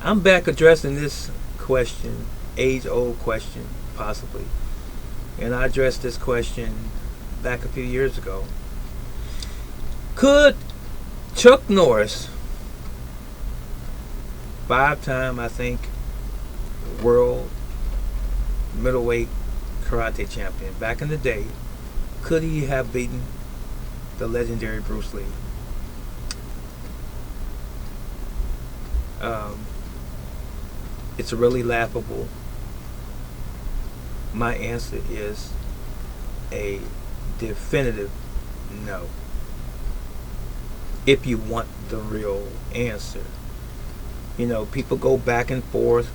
I'm back addressing this question, age-old question, possibly. And I addressed this question back a few years ago. Could Chuck Norris, five-time, I think, world middleweight karate champion back in the day, could he have beaten the legendary Bruce Lee? Um, it's really laughable. My answer is a definitive no. If you want the real answer. You know, people go back and forth.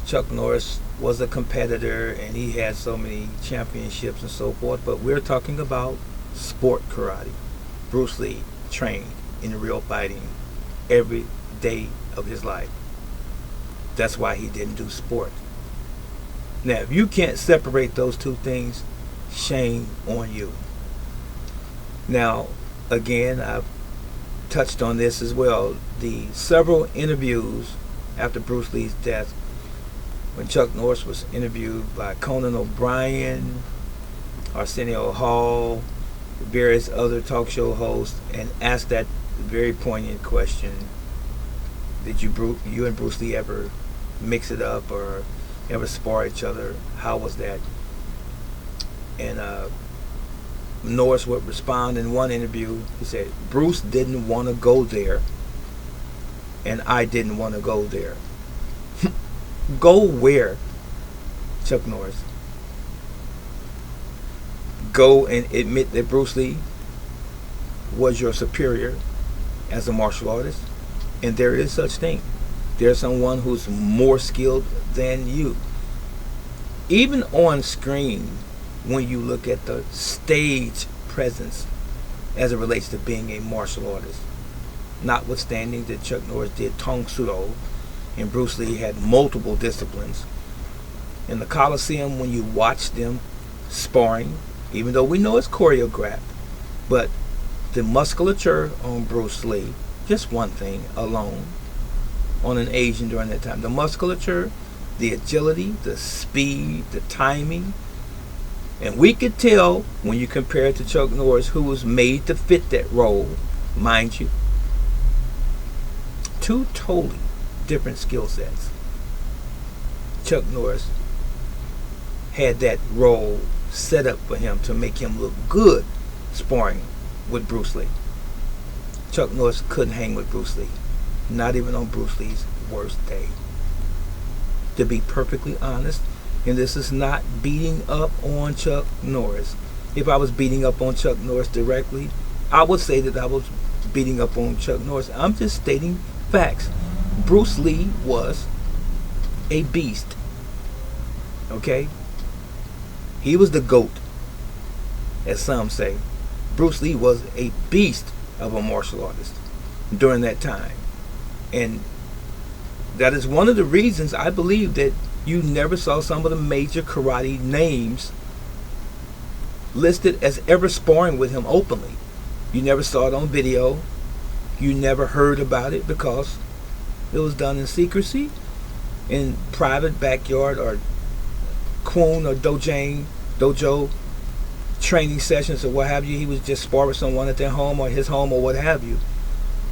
Chuck Norris was a competitor and he had so many championships and so forth, but we're talking about sport karate. Bruce Lee trained in real fighting every day of his life. That's why he didn't do sport. Now, if you can't separate those two things, shame on you. Now, again, I've touched on this as well. The several interviews after Bruce Lee's death, when Chuck Norris was interviewed by Conan O'Brien, Arsenio Hall, various other talk show hosts, and asked that very poignant question: did you and Bruce Lee ever mix it up or ever spar each other? How was that? And Norris would respond in one interview. He said, Bruce didn't want to go there, and I didn't want to go there. Go where, Chuck Norris? Go and admit that Bruce Lee was your superior as a martial artist, and there is such thing. There's someone who's more skilled than you. Even on screen, when you look at the stage presence as it relates to being a martial artist, notwithstanding that Chuck Norris did Tong Sudo and Bruce Lee had multiple disciplines. In the Coliseum, when you watch them sparring, even though we know it's choreographed, but the musculature on Bruce Lee, just one thing alone, on an Asian during that time, the musculature, the agility, the speed, the timing, and we could tell when you compare it to Chuck Norris, who was made to fit that role, mind you. Two totally different skill sets. Chuck Norris had that role set up for him to make him look good sparring with Bruce Lee. Chuck Norris couldn't hang with Bruce Lee, not even on Bruce Lee's worst day. To be perfectly honest, and this is not beating up on Chuck Norris. If I was beating up on Chuck Norris directly, I would say that I was beating up on Chuck Norris. I'm just stating facts. Bruce Lee was a beast. Okay? He was the GOAT, as some say. Bruce Lee was a beast of a martial artist during that time. And that is one of the reasons I believe that you never saw some of the major karate names listed as ever sparring with him openly. You never saw it on video. You never heard about it because it was done in secrecy, in private backyard or Kwon or dojo training sessions or what have you. He was just sparring with someone at their home or his home or what have you.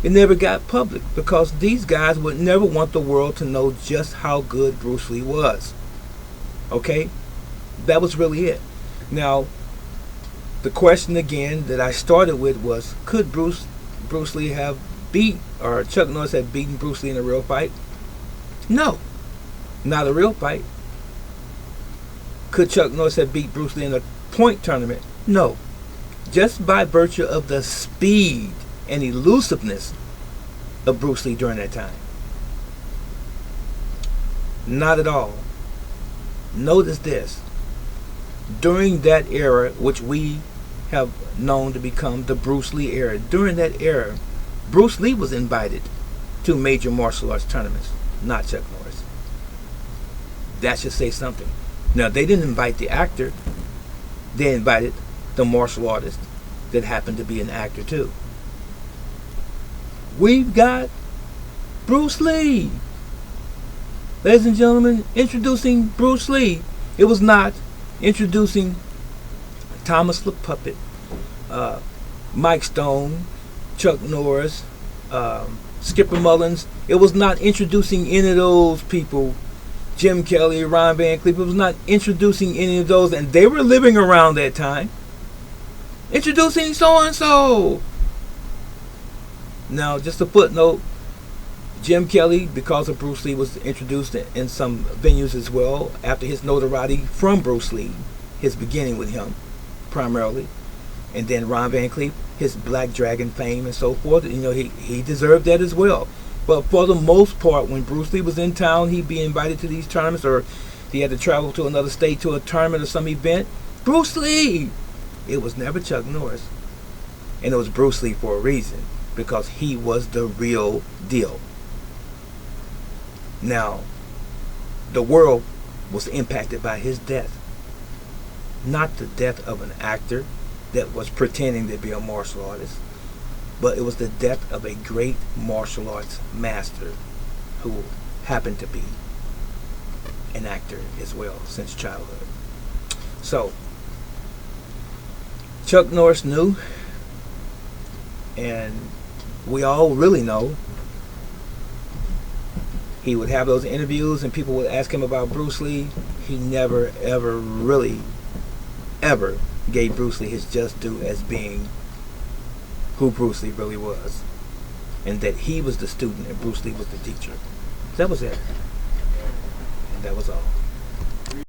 It never got public because these guys would never want the world to know just how good Bruce Lee was. Okay? That was really it. Now, the question again that I started with was, could Bruce Lee have or Chuck Norris have beaten Bruce Lee in a real fight? No. Not a real fight. Could Chuck Norris have beat Bruce Lee in a point tournament? No. Just by virtue of the speed and elusiveness of Bruce Lee during that time. Not at all. Notice this. During that era, which we have known to become the Bruce Lee era, during that era, Bruce Lee was invited to major martial arts tournaments, not Chuck Norris. That should say something. Now, they didn't invite the actor. They invited the martial artist that happened to be an actor too. We've got Bruce Lee. Ladies and gentlemen, introducing Bruce Lee. It was not introducing Thomas the Puppet, Mike Stone, Chuck Norris, Skipper Mullins. It was not introducing any of those people, Jim Kelly, Ron Van Cleef. It was not introducing any of those, and they were living around that time. Introducing so-and-so. Now, just a footnote, Jim Kelly, because of Bruce Lee, was introduced in some venues as well after his notoriety from Bruce Lee, his beginning with him primarily. And then Ron Van Cleef, his Black Dragon fame and so forth. You know, he deserved that as well. But for the most part, when Bruce Lee was in town, he'd be invited to these tournaments, or he had to travel to another state to a tournament or some event. Bruce Lee! It was never Chuck Norris. And it was Bruce Lee for a reason, because he was the real deal. Now, the world was impacted by his death. Not the death of an actor that was pretending to be a martial artist, but it was the death of a great martial arts master who happened to be an actor as well since childhood. So, Chuck Norris knew, and we all really know, he would have those interviews and people would ask him about Bruce Lee. He never, ever, really, ever gave Bruce Lee his just due as being who Bruce Lee really was. And that he was the student and Bruce Lee was the teacher. That was it. And that was all.